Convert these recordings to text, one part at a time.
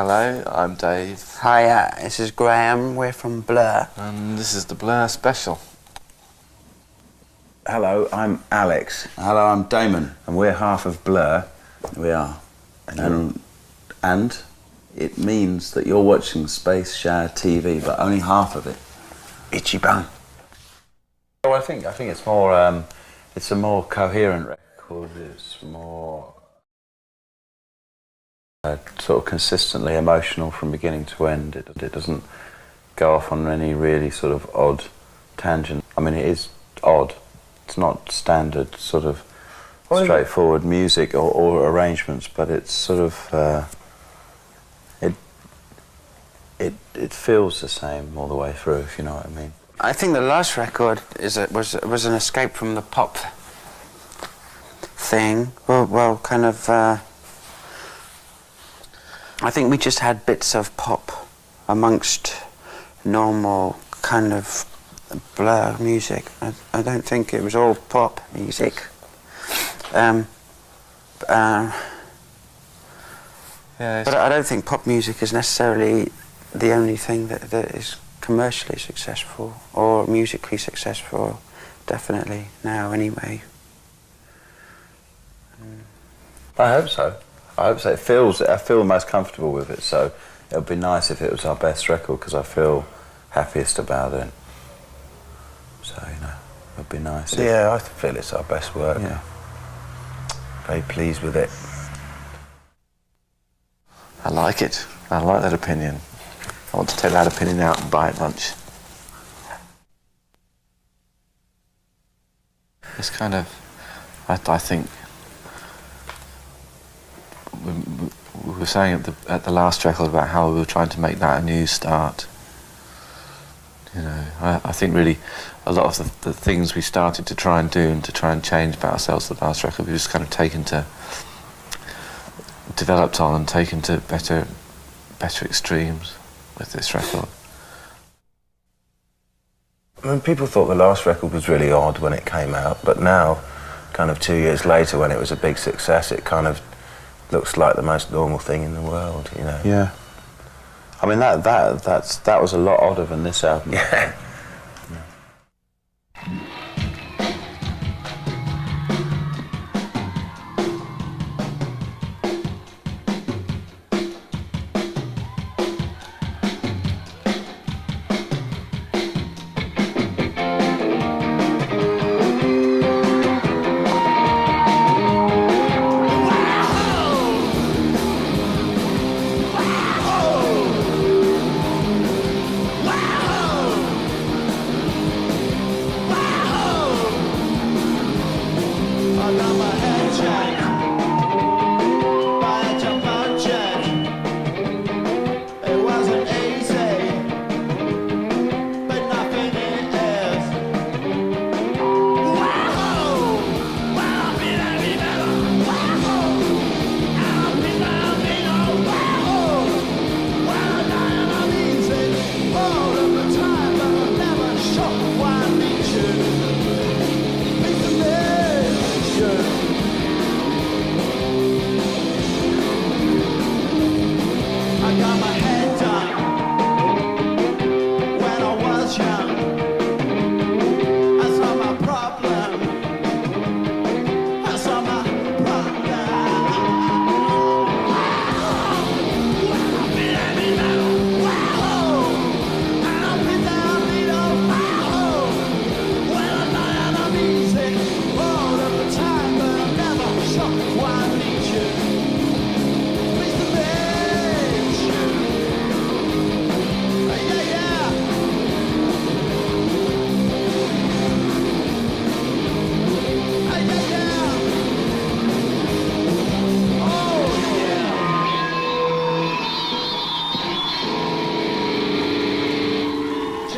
Hello, I'm Dave. Hi, this is Graham. We're from Blur. And this is the Blur special. Hello, I'm Alex. Hello, I'm Damon. And we're half of Blur. We are. And it means that you're watching Space Shower TV, but only half of it. Itchy bum. Oh, I think it's more, it's a more coherent record. It's more sort of consistently emotional from beginning to end. It doesn't go off on any really sort of odd tangent. I mean, it is odd. It's not standard sort of straightforward music or arrangements, but it's sort of it feels the same all the way through, if you know what I mean. I think the last record was an escape from the pop thing. Well, kind of. I think we just had bits of pop amongst normal kind of Blur music. I don't think it was all pop music. Yeah, but I don't think pop music is necessarily the only thing that is commercially successful or musically successful, definitely, now anyway. I hope so. I feel most comfortable with it, so it would be nice if it was our best record, because I feel happiest about it. So, you know, it would be nice. Yeah, I feel it's our best work. Yeah. Very pleased with it. I like it. I like that opinion. I want to take that opinion out and buy it lunch. It's kind of, I think, we were saying at the last record about how we were trying to make that a new start. You know, I think really a lot of the things we started to try and do and to try and change about ourselves the last record, we just kind of developed on and taken to better extremes with this record. I mean, people thought the last record was really odd when it came out, but now, kind of 2 years later, when it was a big success, it kind of looks like the most normal thing in the world, you know. Yeah. I mean, that was a lot odder than this album. Yeah.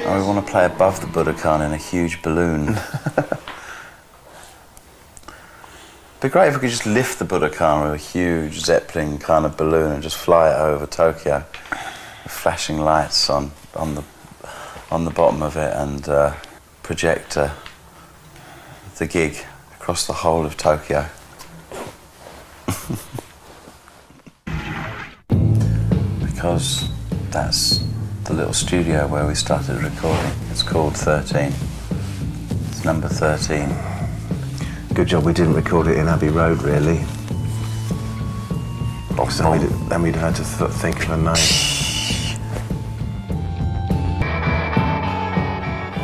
I want to play above the Budokan in a huge balloon. It'd be great if we could just lift the Budokan with a huge Zeppelin kind of balloon and just fly it over Tokyo, with flashing lights on the bottom of it, and project the gig across the whole of Tokyo. I because that's the little studio where we started recording. It's called 13. It's number 13. Good job we didn't record it in Abbey Road, really. Because then we'd had to think of a name.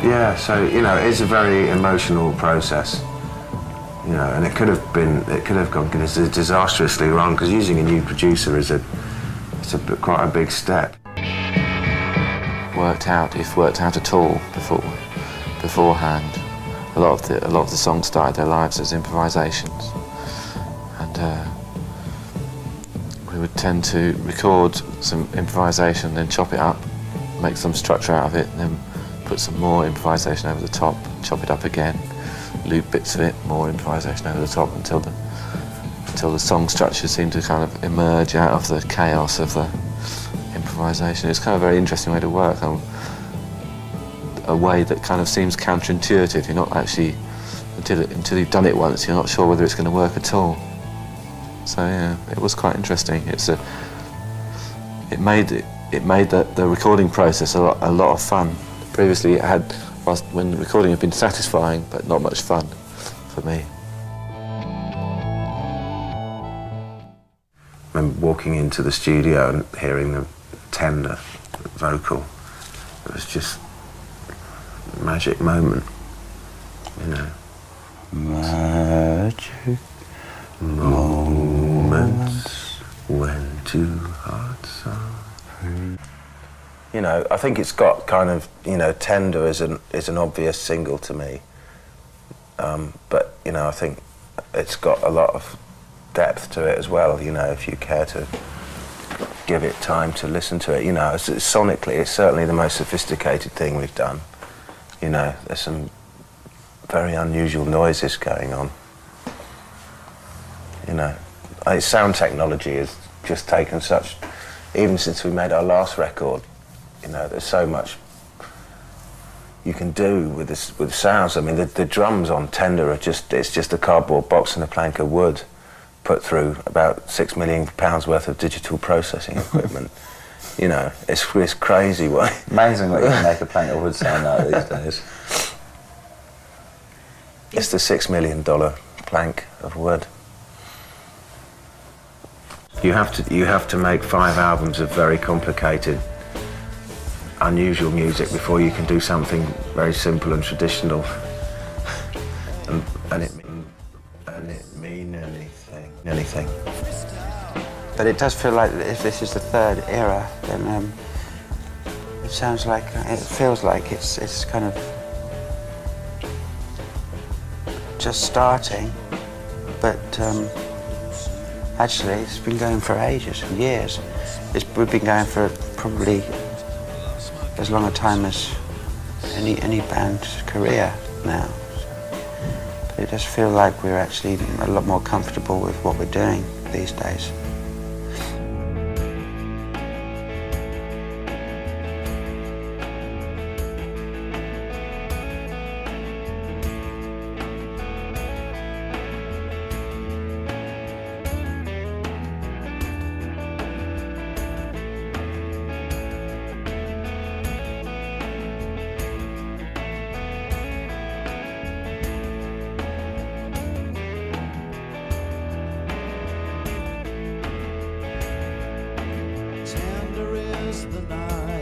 Yeah, so, you know, it's a very emotional process. You know, and it could have gone disastrously wrong, because using a new producer is quite a big step. Worked out, if worked out at all, beforehand. A lot of the songs started their lives as improvisations, and we would tend to record some improvisation, then chop it up, make some structure out of it, and then put some more improvisation over the top, chop it up again, loop bits of it, more improvisation over the top until the song structure seemed to kind of emerge out of the chaos of the improvisation. It's kind of a very interesting way to work, a way that kind of seems counterintuitive. You're not actually, until you've done it once, you're not sure whether it's going to work at all. So yeah, it was quite interesting. It made the recording process a lot of fun. Previously, when recording had been satisfying, but not much fun for me. And walking into the studio and hearing the tender vocal, it was just a magic moment, you know. Magic moments when two hearts are free. You know, I think it's got kind of, you know, Tender is an obvious single to me, but you know, I think it's got a lot of depth to it as well. You know, if you care to give it time to listen to it, you know, sonically, it's certainly the most sophisticated thing we've done. You know, there's some very unusual noises going on. You know, sound technology has just taken such, even since we made our last record, you know, there's so much you can do with sounds. I mean, the drums on Tender it's just a cardboard box and a plank of wood put through about £6 million worth of digital processing equipment. You know, it's crazy what... Amazing what you can make a plank of wood sound like these days. It's the $6 million plank of wood. You have to make 5 albums of very complicated, unusual music before you can do something very simple and traditional. and it mean anything. But it does feel like if this is the third era, then it feels like it's kind of just starting, but actually it's been going for ages and years. We've been going for probably as long a time as any band's career now. But it does feel like we're actually a lot more comfortable with what we're doing these days. Tender is the night.